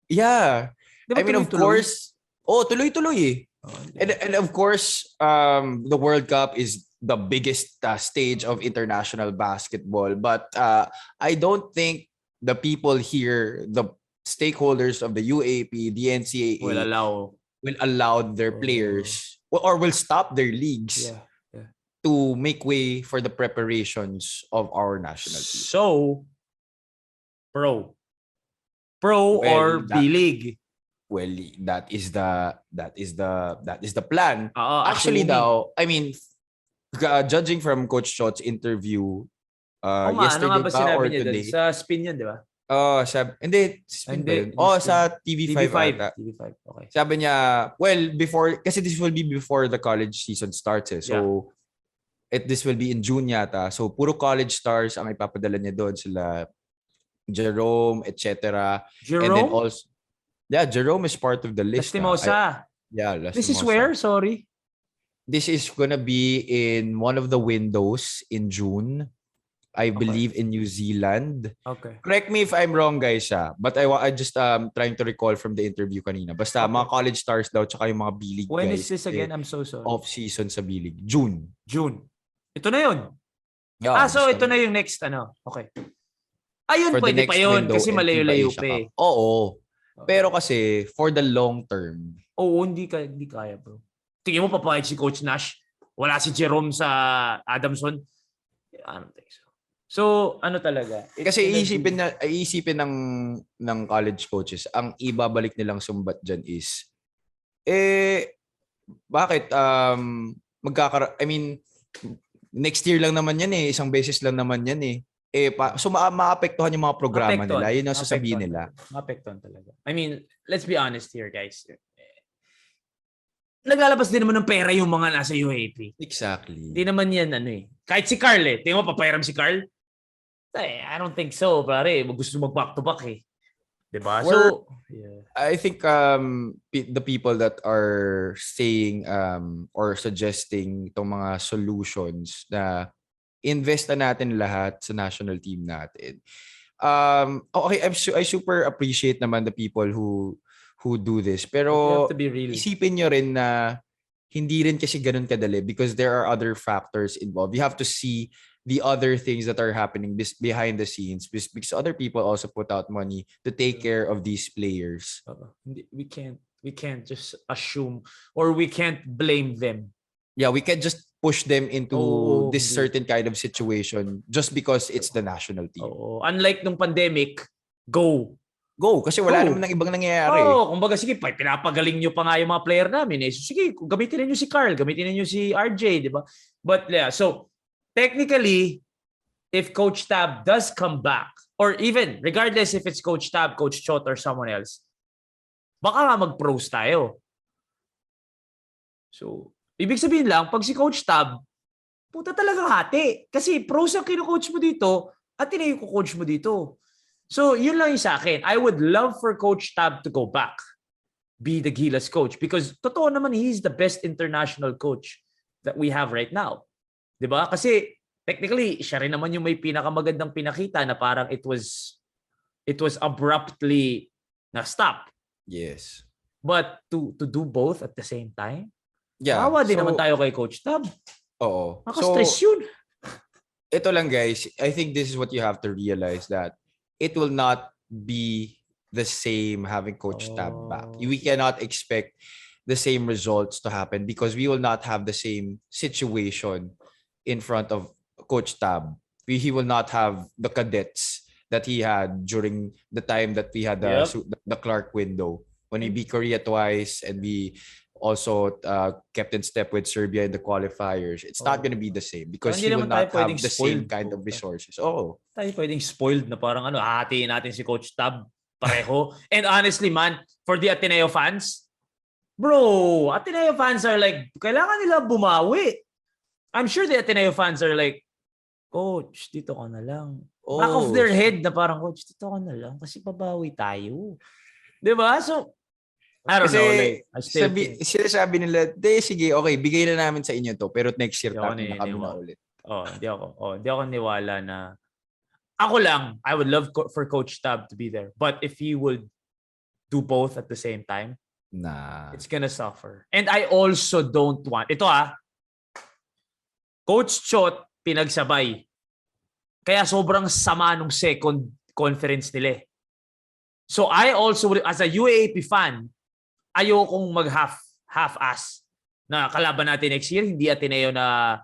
Yeah. Diba, I mean, of course, tuloy-tuloy eh. And of course, the World Cup is the biggest stage of international basketball. But I don't think the people here, the stakeholders of the UAP, the NCAA, will allow their players or will stop their leagues to make way for the preparations of our national team. So, pro or B-League? Well, that is the plan. Actually, daw, I mean, judging from Coach Shot's interview yesterday or today. Sa spin yun, di ba? Hindi. Sa TV5. TV5, okay. Sabi niya, kasi this will be before the college season starts eh. So, this will be in June yata. So, puro college stars ang ipapadala niya doon. Sila Jerome, etc. Jerome? And then also, Jerome is part of the list. Lastimosa. Lastimosa. This is where? Sorry? This is gonna be in one of the windows in June. I believe in New Zealand. Okay. Correct me if I'm wrong, guys. But I just trying to recall from the interview kanina. Basta mga college stars daw tsaka yung mga B-League guys. When is this again? I'm so sorry. Off-season sa B-League. June. Ito na yun. So ito na yung next Okay. Ayun, pwede pa yun kasi malayo-layo pa eh. Oo. Pero kasi for the long term. Oo, hindi kaya, bro. Tingin mo papayag si Coach Nash? Wala si Jerome sa Adamson? I don't think so. So, ano talaga? Kasi iisipin ng college coaches, ang ibabalik nilang sumbat dyan is, bakit? Next year lang naman yan eh. Isang beses lang naman yan eh. So maapektuhan yung mga programa nila. Yun ang sasabihin nila. Maapektuhan talaga. I mean, let's be honest here, guys. Naglalabas din naman ng pera yung mga nasa UAP. Exactly. Hindi naman yan Kahit si Carl tingnan mo, papayaram si Carl? I don't think so, pare. Gusto mag-back-to-back eh. Diba? So, I think the people that are saying or suggesting itong mga solutions na invest na natin lahat sa national team natin. Okay, I super appreciate naman the people who do this. Pero isipin nyo rin na hindi rin kasi ganun kadali because there are other factors involved. You have to see the other things that are happening behind the scenes because other people also put out money to take care of these players. We can't just assume or we can't blame them. Yeah, we can't just push them into this hindi. certain kind of situation just because it's the national team. Unlike nung pandemic, go, kasi wala naman ng ibang nangyayari. Kumbaga sige, pinapagaling nyo pa nga yung mga player namin eh. So, sige, gamitin niyo si Carl, gamitin niyo si RJ, di ba? But yeah, so technically, if Coach Tab does come back, or even regardless if it's Coach Tab, Coach Chot, or someone else, baka nga mag-pros tayo. So, ibig sabihin lang, pag si Coach Tab, puta talagang hati. Kasi pros ang kino-coach mo dito, at yung coach mo dito. So, yun lang yung sa akin. I would love for Coach Tab to go back, be the Gilas coach. Because totoo naman, he's the best international coach that we have right now. Diba? Kasi technically, siya rin naman yung may pinakamagandang pinakita na parang it was abruptly na-stop. Yes. But to do both at the same time, kawawa din naman tayo kay Coach Tab. Oo. Maka-stress yun. Ito lang guys, I think this is what you have to realize that it will not be the same having Coach Tab back. We cannot expect the same results to happen because we will not have the same situation in front of Coach Tab. He will not have the cadets that he had during the time that we had the Clark window when we beat Korea twice and we also kept in step with Serbia in the qualifiers. It's not going to be the same because he will not have the same kind of resources. Tayo pwedeng spoiled na parang hatiin natin si Coach Tab pareho. And honestly man, for the Ateneo fans, bro, Ateneo fans are like, kailangan nila bumawi. I'm sure the Ateneo fans are like, Coach, dito ka na lang. Back of their head na parang, Coach, dito ka na lang kasi babawi tayo. Diba? So, I don't know. Like, sinasabi nila, sige, okay, bigay na namin sa inyo to, pero next year tayo na kami na ulit. Hindi ako niwala na, ako lang, I would love for Coach Tab to be there. But if he would do both at the same time, it's gonna suffer. And I also don't want, Coach Chot, pinagsabay. Kaya sobrang sama nung second conference nila. So I also, as a UAAP fan, ayokong half-ass na kalaban natin next year. Hindi Ateneo na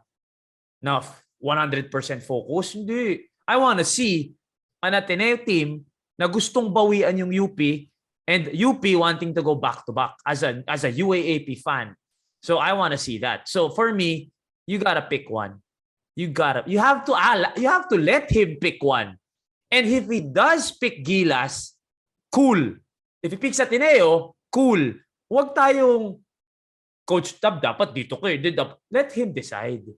100% focus. Hindi. I wanna see an Ateneo team na gustong bawian yung UP and UP wanting to go back-to-back as a UAAP fan. So I wanna see that. So for me, you gotta pick one. You have to let him pick one. And if he does pick Gilas, cool. If he picks Ateneo, cool. Huwag tayong Coach Tab dapat dito kayo. Let him decide.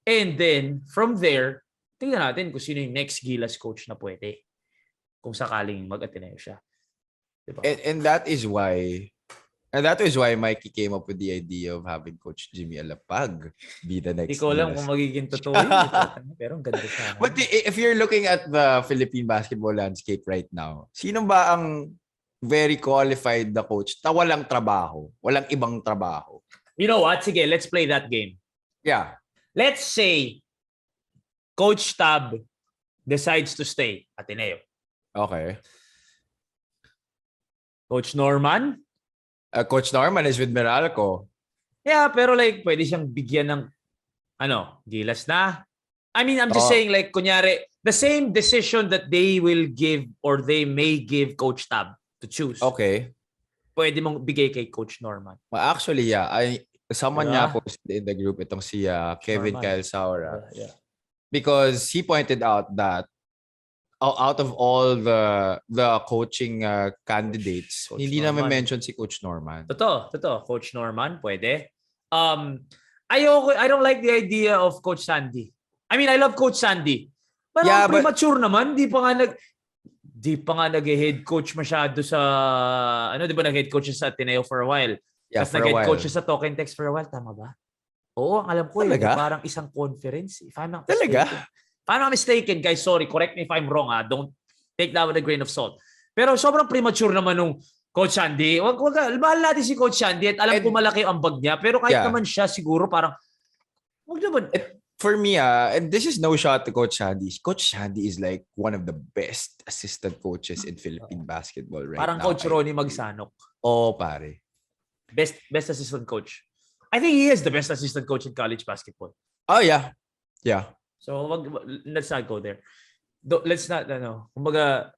And then from there, tingnan natin kung sino yung next Gilas coach na pwede. Kung sakaling mag-Ateneo siya. Diba? And that is why Mikey came up with the idea of having Coach Jimmy Alapag be the next. Hindi ko alam kung magiging totoo yun. Pero ang ganda sana. But if you're looking at the Philippine basketball landscape right now, sino ba ang very qualified na coach na walang trabaho, walang ibang trabaho? You know what? Sige, let's play that game. Yeah. Let's say Coach Tab decides to stay at Ateneo. Okay. Coach Norman? Coach Norman is with Meralco. Yeah, pero like pwede siyang bigyan ng Gilas na. I mean, I'm just saying like kunyari, the same decision that they will give or they may give Coach Tab to choose. Okay. Pwede mong bigay kay Coach Norman. Well, actually, yeah. Someone niya posted in the group itong si Kevin Kyle Saura. Yeah. Because he pointed out that out of all the coaching candidates, Coach hindi naman mention si Coach Norman. Totoo. Coach Norman, pwede. I don't like the idea of Coach Sandy. I mean, I love Coach Sandy. Pero premature naman. Di pa nga nag-head coach masyado sa, di ba nag-head coach sa Ateneo for a while? Yeah, tapos nag-head coach sa Token Text for a while. Tama ba? Oo, ang alam ko parang isang conference. If I'm not mistaken. If I'm not mistaken, guys, sorry, correct me if I'm wrong. Don't take that with a grain of salt. Pero sobrang premature naman nung Coach Andy. Mahal natin si Coach Andy at alam ko malaki ang ambag niya. Pero kahit naman siya siguro parang, wag naman. For me, and this is no shot to Coach Andy. Coach Andy is like one of the best assistant coaches in Philippine basketball right parang now. Parang Coach Ronnie Magsanok. Oh, pare. Best assistant coach. I think he is the best assistant coach in college basketball. Oh, yeah. Yeah. So, let's not go there. Let's not, kumbaga,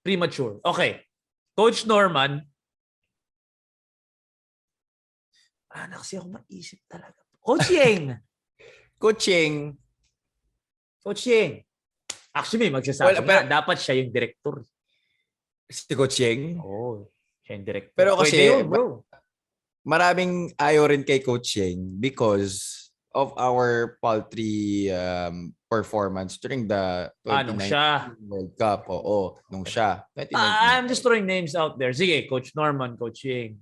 premature. Okay. Coach Norman. Kasi ako maisip talaga. Coach Yeng. Coach Yeng. Actually, magsasabi dapat siya yung director. Si Coach Yeng? Oo. Siya yung director. Pero kasi, yun, bro. Maraming ayaw rin kay Coach Yeng because of our paltry performance during the 2019 World Cup. Oo, nung siya. I'm just throwing names out there. Sige, Coach Norman, Coach Yeng.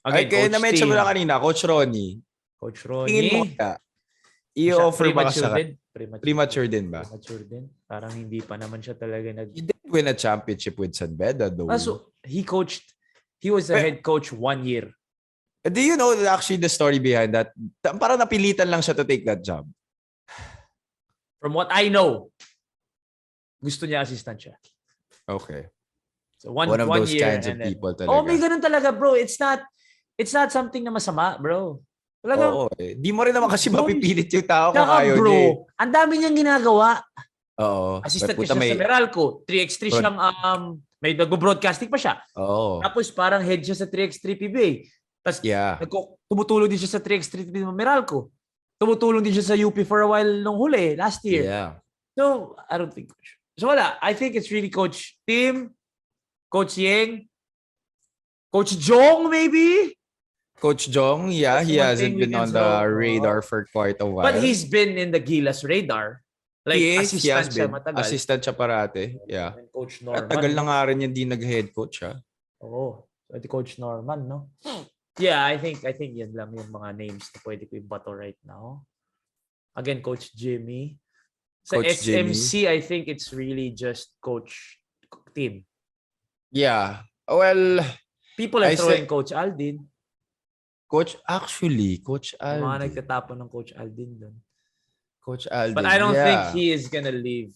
Again, kaya na-mention mo na kanina, Coach Ronnie. Tingin mo kaya, i-offer ba ka sa Premature din ba? Premature din. Parang hindi pa naman siya talaga He did win a championship with San Beda though. So, he was a head coach 1 year. Do you know actually the story behind that? Parang napilitan lang siya to take that job. From what I know, gusto niya assistant siya. Okay. So one of those year kinds of people talaga. Oh, may ganun talaga, bro. It's not something na masama, bro. Talaga. Oo. Di mo rin naman kasi mapipilit yung tao kung ayaw bro, niya. ang dami niyang ginagawa. Oo. Assistant siya sa Meralco. 3x3 siyang, may nag-broadcasting pa siya. Oo. Tapos parang head siya sa 3x3 PBA. Tapos tumutulong din siya sa 3x3 PBA Meralco. Tumutulong din siya sa UP for a while nung huli, last year. Yeah. So, I don't think. So wala. I think it's really Coach Tim, Coach Yeng, Coach Jong maybe? Coach Jong, yeah, he hasn't been on the radar for quite a while. But he's been in the Gilas radar. Like, assistant siya matagal. Assistant siya parate, yeah. And Coach Norman. At tagal na nga rin yan di nag-head coach, ha? Oo. So, Coach Norman, no? Yeah, I think yan lang yung mga names na pwede ko i-bato right now. Again, Coach Jimmy. Sa Coach SMC, Jimmy. I think it's really just Coach Tim. Yeah. Well, people are throwing Coach Aldin. Coach Aldin. Mga nagtatapon ng Coach Aldin doon. Coach Aldin. But I don't think he is gonna leave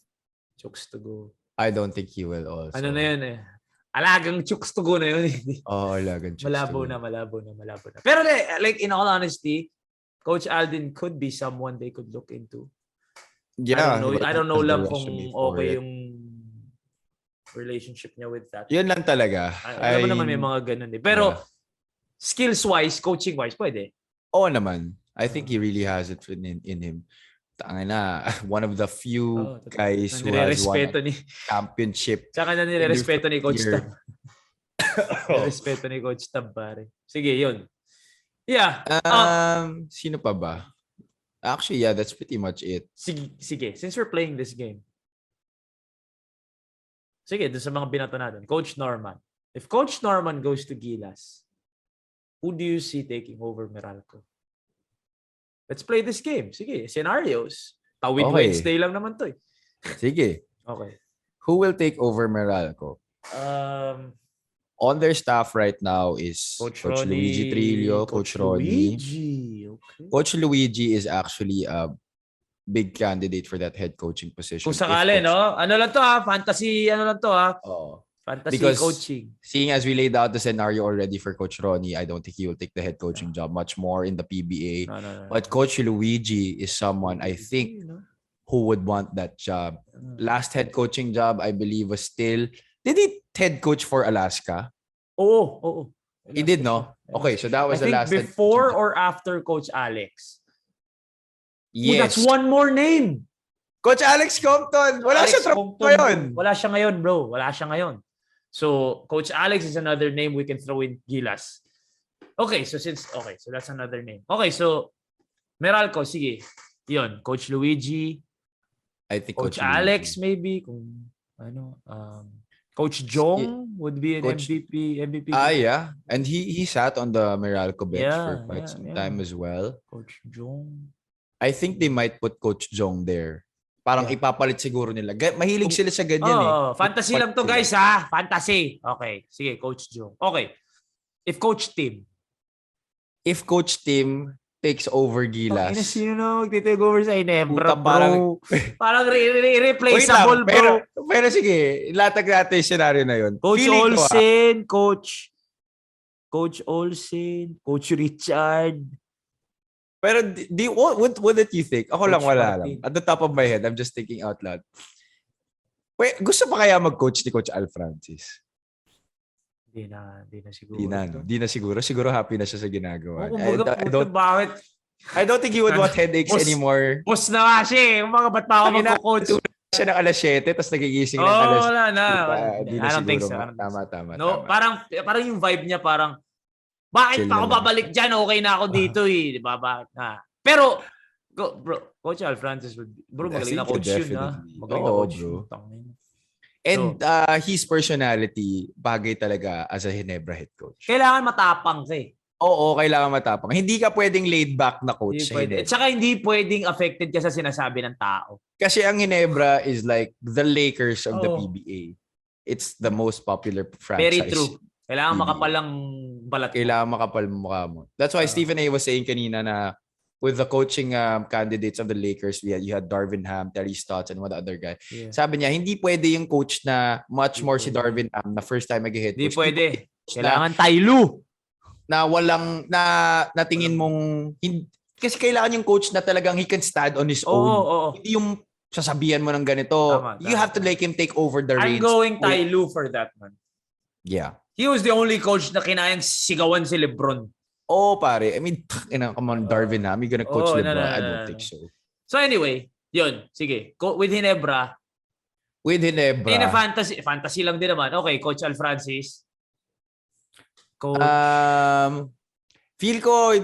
Chooks to go. I don't think he will also. Ano na yun eh. Alagang Chooks to go na yun. Alagang Chooks malabo na. Pero like in all honesty, Coach Aldin could be someone they could look into. Yeah. I don't know lang kung okay yung relationship niya with that. Yun lang talaga. Alam mo naman may mga ganun eh. Pero skills-wise, coaching-wise, pwede. Oo naman. I think he really has it in him. Tangina, one of the few guys who has won a championship. Tsaka na nirerespeto ni Coach Tab. Nirerespeto ni Coach Tab, pare. Sige, yun. Yeah. Sino pa ba? Actually, yeah, that's pretty much it. Sige. Since we're playing this game. Sige, dun sa mga binato natin. Coach Norman. If Coach Norman goes to Gilas, who do you see taking over Meralco? Let's play this game. Sige, scenarios. Tawid Wednesday lang naman to eh. Sige. Okay. Who will take over Meralco? On their staff right now is Coach Luigi Trillo, Coach Ronnie. Okay. Coach Luigi is actually a big candidate for that head coaching position. Kung sakali, no? Ano lang to fantasy, fantasy because coaching. Seeing as we laid out the scenario already for Coach Ronnie, I don't think he will take the head coaching job much more in the PBA. No. But Coach Luigi is someone I think who would want that job. Last head coaching job, I believe, was still... Did he head coach for Alaska? Oo. He did, no? Okay, so that was the last... before or after Coach Alex? Yes. That's one more name. Coach Alex Compton. Wala siya ngayon. Wala siya ngayon, bro. Wala siya ngayon. So, Coach Alex is another name we can throw in Gilas. Okay, so that's another name. Okay, so Meralco, sige. Yun, Coach Luigi. I think Coach Alex maybe kung Coach Jong would be an MVP. Yeah. And he sat on the Meralco bench for quite some time as well. Coach Jong. I think they might put Coach Jong there. parang ipapalit siguro nila. Mahilig sila sa ganyan Fantasy lang to guys ha. Fantasy. Okay. Sige, Coach Joe. Okay. If Coach Tim takes over Gilas. Sino na mag-take over sa Ginebra, bro? Parang replaceable, bro. Pero sige, latag natin yung scenario na yun. Coach Olsen, Coach Olsen, Coach Richard. Pero what did you think? Ako lang, wala lang. At the top of my head, I'm just thinking out loud. Wait, gusto pa kaya mag-coach ni Coach Al Francis? Hindi na siguro. Di na siguro. Siguro happy na siya sa ginagawa. Bakit? I don't think he would want headaches anymore. Boss na nga siya eh. Ba't pa ako mag-coach? Siya ng alas 7 tapos nagigising ng alas 7. Wala na. I don't think so. Tama. No, parang yung vibe niya parang, bakit pa ako babalik dyan? Okay na ako dito eh. Di ba? Pero, bro, Coach Al Francis, bro, magaling na coach yun ha. Magaling na coach yun. And his personality, bagay talaga as a Ginebra head coach. Kailangan matapang ka eh. Oo, kailangan matapang. Hindi ka pwedeng laid back na coach. At saka hindi pwedeng affected ka sa sinasabi ng tao. Kasi ang Ginebra is like the Lakers of the PBA. It's the most popular franchise. Very true. Kailangan makapal lang balat mo. Kailangan makapal mukha mo. That's why Stephen A. was saying kanina na with the coaching candidates of the Lakers, you had Darvin Ham, Terry Stotts, and one other guy. Yeah. Sabi niya, hindi pwede yung coach na much more si Darvin Ham na first time mag-head coach. Hindi pwede. Kailangan Tailu. Na walang, na tingin mong, kasi kailangan yung coach na talagang he can stand on his own. Hindi yung sasabihan mo ng ganito. You have to let him take over the reins. I'm going Tailu for that, man. Yeah. He was the only coach na kinayang sigawan si LeBron. Pare. I mean, come on, Darvin Ham. You're gonna coach LeBron? No. I don't think so. So anyway, yun. Sige. With Ginebra. In a fantasy lang din naman. Okay, Coach Al Francis. Coach. Feel ko,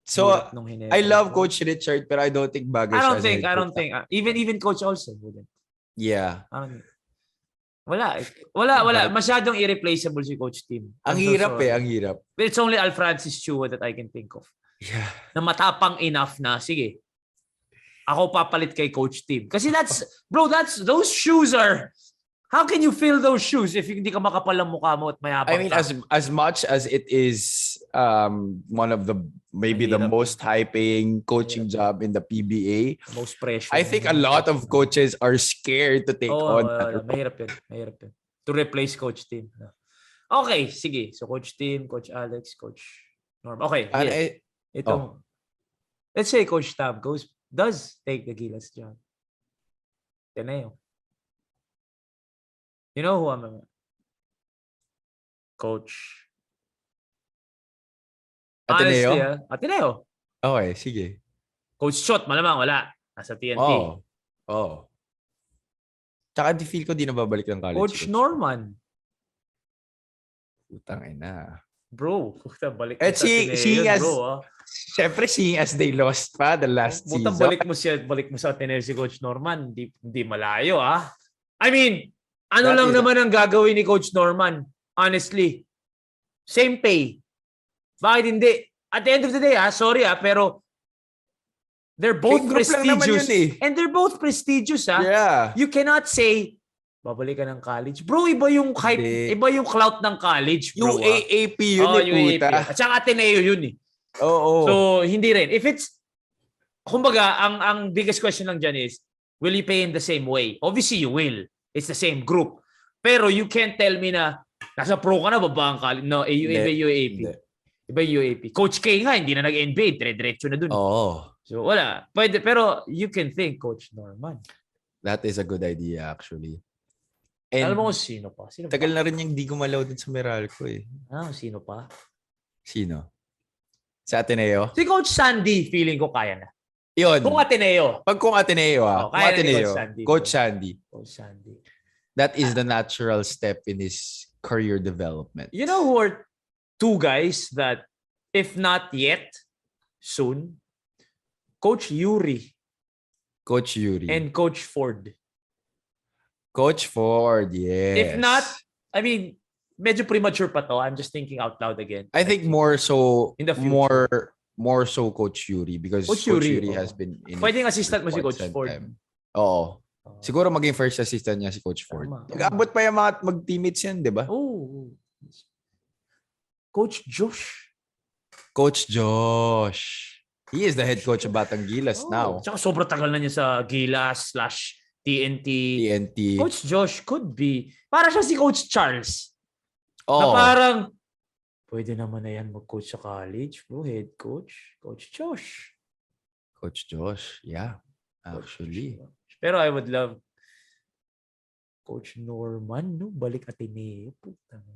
so, I love Coach Richard, pero I don't think bagay siya. I don't think. Even Coach Olsen wouldn't. Yeah. Wala. Masyadong irreplaceable si Coach Tim. Ang hirap. But it's only Al Francis Chua that I can think of. Yeah. Na matapang enough na, sige, ako papalit kay Coach Tim. Kasi those shoes are, how can you fill those shoes if hindi ka makapal ang mukha mo at mayabang ka? I mean, as much as it is one of the the most high-paying coaching job in the PBA, most pressure. I think a lot of coaches are scared to take on that. Mahirap yun. To replace Coach Tim. Okay, sige. So Coach Tim, Coach Alex, Coach Norm. Okay. Let's say Coach Tab does take the Gilas job. Teneo. You know who I'm? Coach. Ateneo. Okay, sige. Coach Shot, malamang wala. Nasa TNT. Tsaka feel ko di na babalik ng college. Coach Norman. Putang ina. Bro, balik mo sa Ateneo, bro. Siyempre, seeing as they lost pa the last season. Balik mo sa Ateneo si Coach Norman. Di malayo, ah. I mean, ano lang naman ang gagawin ni Coach Norman? Honestly. Same pay. Bakit hindi? At the end of the day, sorry pero they're both prestigious. And they're both prestigious, Yeah. You cannot say, babalik ka ng college. Bro, iba yung hype, iba yung clout ng college, bro. UAAP yun puta. At saka Ateneo yun eh. Oo. So, hindi rin. If it's, kumbaga, ang biggest question lang dyan is, will you pay in the same way? Obviously, you will. It's the same group. Pero you can't tell me na, nasa pro ka na, baba ang college. No, iba UAAP. Iba UAP. Coach K nga, hindi na nag-NBA. Dire-diretso na dun. So, wala. Pwede, pero you can think Coach Norman. That is a good idea, actually. And alam mo kung sino pa? Tagal na rin yung di gumalaw dun sa Meralco eh. Sino pa? Sino? Sa Ateneo? Si Coach Sandy, feeling ko kaya na. Yun. Kung Ateneo. Kung Ateneo, kung Ateneo. Coach Sandy. That is the natural step in his career development. You know who are two guys that, if not yet, soon, Coach Yuri. And Coach Ford. Coach Ford, yes. If not, I mean, medyo premature pa to. I'm just thinking out loud again. I think more so in the future. More so Coach Yuri because Coach Yuri has been in pwedeng assistant mo si Coach Ford. Oo. Siguro maging first assistant niya si Coach Ford. Nag-abot pa yung mga mag-teammates yan, di ba? Oh. Coach Josh. Coach Josh. He is the head coach of Batang Gilas now. Tsaka sobrang tagal na niya sa Gilas / TNT. Coach Josh could be. Para siya si Coach Charles. Na parang, pwede naman na yan mag-coach sa college, bro. Head coach. Coach Josh. Coach Josh, yeah. Actually. Pero I would love Coach Norman, no? Balik Ateneo.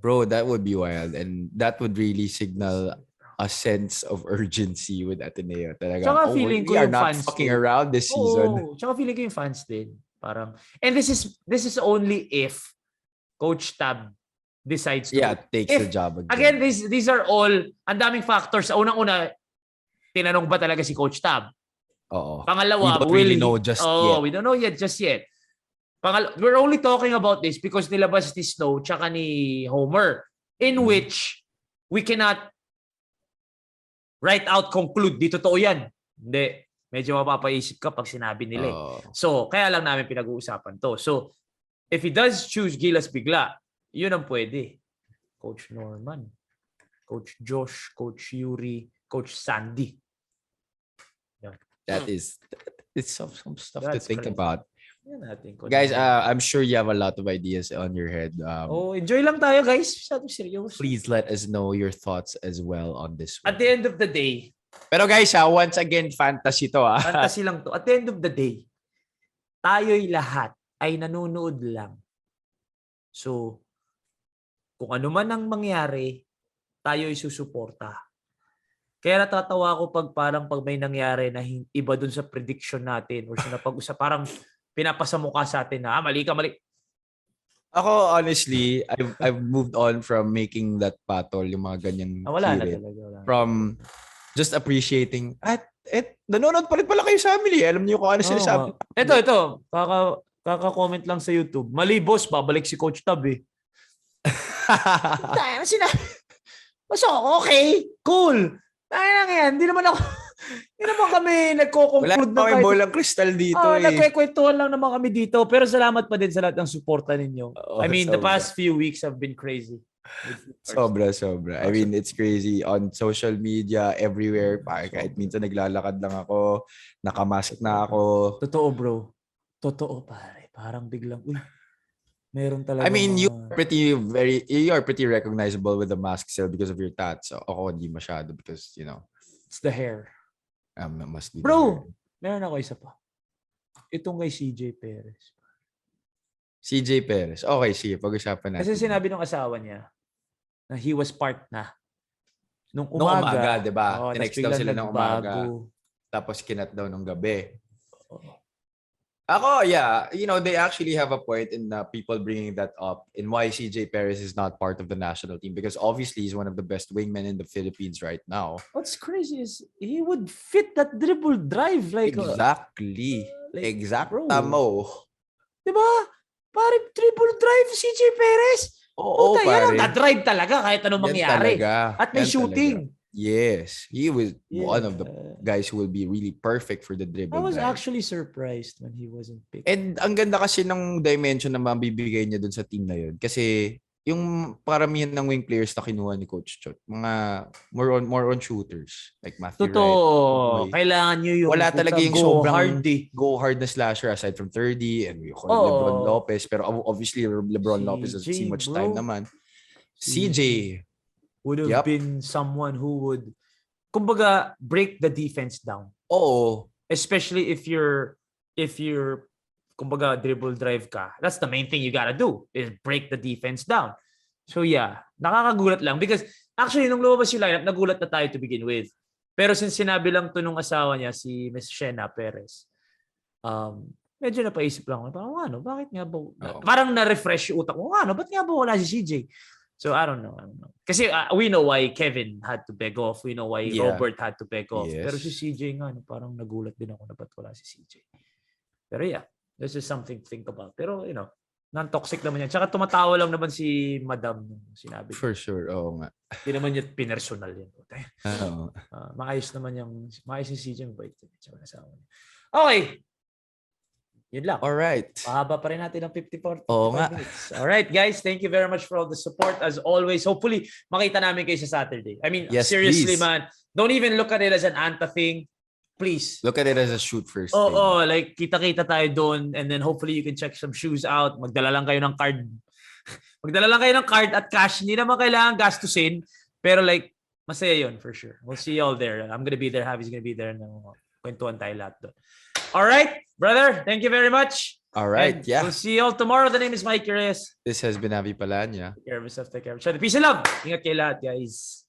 Bro, that would be wild. And that would really signal a sense of urgency with Ateneo. Talaga, feeling ko we are yung not fans fucking din. around this season. Tsaka feeling ko yung fans din. Parang, and this is only if Coach Tab decides to. Yeah, takes the job again. These are all, ang daming factors. Unang-una, tinanong ba talaga si Coach Tab? Oo. Pangalawa, we don't really know just yet. We don't know yet just yet. We're only talking about this because nilabas ni Snow tsaka ni Homer, in which we cannot right out conclude di totoo yan. Hindi. Medyo mapapaisip ka pag sinabi nila. So, kaya lang namin pinag-uusapan to. So, if he does choose Gilas bigla, yun ang pwede. Coach Norman, Coach Josh, Coach Yuri, Coach Sandy. That is, it's some stuff to think about. Guys, I'm sure you have a lot of ideas on your head. Enjoy lang tayo, guys. Seryoso. Please let us know your thoughts as well on this one. At the end of the day. Pero guys, once again, fantasy to. Fantasy lang to. At the end of the day, tayo'y lahat ay nanonood lang. So, kung ano man ang mangyari, tayo'y susuporta. Kaya natatawa ko pag may nangyari na iba dun sa prediction natin or sa napag-usap, parang pinapasamukha sa atin na, mali ka, mali. Ako, honestly, I've moved on from making that battle, yung mga ganyang wala na talaga. From just appreciating, nanonood pa rin pala kayo sa family. Alam niyo kung ano sinasabi. Ito. Kaka-comment lang sa YouTube. Mali, boss, babalik si Coach Tab eh. So, okay, cool. Hindi naman kami nagko-conclude na kahit. Wala bolang crystal dito nagkwekwentuhan lang naman kami dito. Pero salamat pa din sa lahat ng suporta ninyo. The past few weeks have been crazy. Sobra. I mean, it's crazy on social media, everywhere. Kahit minsan naglalakad lang ako, nakamask na ako. Totoo, bro. Totoo, pare. Parang biglang, meron talaga. I mean, you are pretty recognizable with the mask still because of your tats. So, ako hindi masyado because, it's the hair. Must be bro, meron ako isa pa. Itong kay CJ Perez. CJ Perez. Okay, sige. Pag-usapan natin. Kasi sinabi ng asawa niya na he was part na. Nung umaga, diba? Tinext daw sila ng umaga. nagbago. Tapos kinat daw nung gabi. Ako, yeah. They actually have a point in people bringing that up in why CJ Perez is not part of the national team. Because obviously, he's one of the best wingmen in the Philippines right now. What's crazy is he would fit that dribble drive. Exactly. Mo. Diba? Pare, dribble drive CJ Perez. Oo, pare. Yan ang drive talaga kahit anong mangyari. At may shooting. Talaga. Yes. He was one of the guys who will be really perfect for the dribble. I was drive. actually surprised when he wasn't picked. And ang ganda kasi ng dimension na mabibigay niya dun sa team na yun. Kasi yung paramihan ng wing players na kinuha ni Coach Chot, mga more on shooters. Like Matthew Totoo. Wright. Kailangan nyo yung wala talaga yung sobrang go hard na slasher aside from 30 and we call LeBron Lopez. Pero obviously LeBron Lopez doesn't see much time naman. CJ would have been someone who would, kumbaga, break the defense down. Oo. Especially if you're, kumbaga, dribble drive ka. That's the main thing you gotta do, is break the defense down. So yeah, nakakagulat lang. Because actually, nung lumabas yung lineup, nagulat na tayo to begin with. Pero since sinabi lang to nung asawa niya, si Miss Shena Perez, medyo napaisip lang. Parang, bakit nga ba? Parang na-refresh yung utak ko. Ba't nga ba wala si CJ? So, I don't know. Kasi we know why Kevin had to beg off. We know why Robert had to beg off. Yes. Pero si CJ nga, parang nagulat din ako na ba't wala si CJ. Pero yeah, this is something to think about. Pero, non-toxic naman yan. Tsaka tumatawa lang naman si Madam nung sinabi. For sure. Oo nga. Hindi naman niya pinersonal yan. Maayos naman yung, maayos si CJ. Mabait. Okay. Yun lang. Alright. Mahaba pa rin natin ng 54 minutes. Alright, guys. Thank you very much for all the support. As always, hopefully, makita namin kayo sa Saturday. I mean, yes, seriously, please. man. Don't even look at it as an Anta thing. Please. Look at it as a shoot first. Like, kita-kita tayo doon. And then, hopefully, you can check some shoes out. Magdala lang kayo ng card. Magdala lang kayo ng card at cash. Hindi naman kailangan gastusin. Pero like, masaya yun for sure. We'll see you all there. I'm gonna be there. Javi's gonna be there. Kwentuhan tayo lahat doon. Alright, brother. Thank you very much. Alright, yeah. We'll see you all tomorrow. The name is Mikee Reyes. This has been Avi Palanya. Take care of yourself. Take care of each other. Peace and love. Ingat kayo lahat, guys.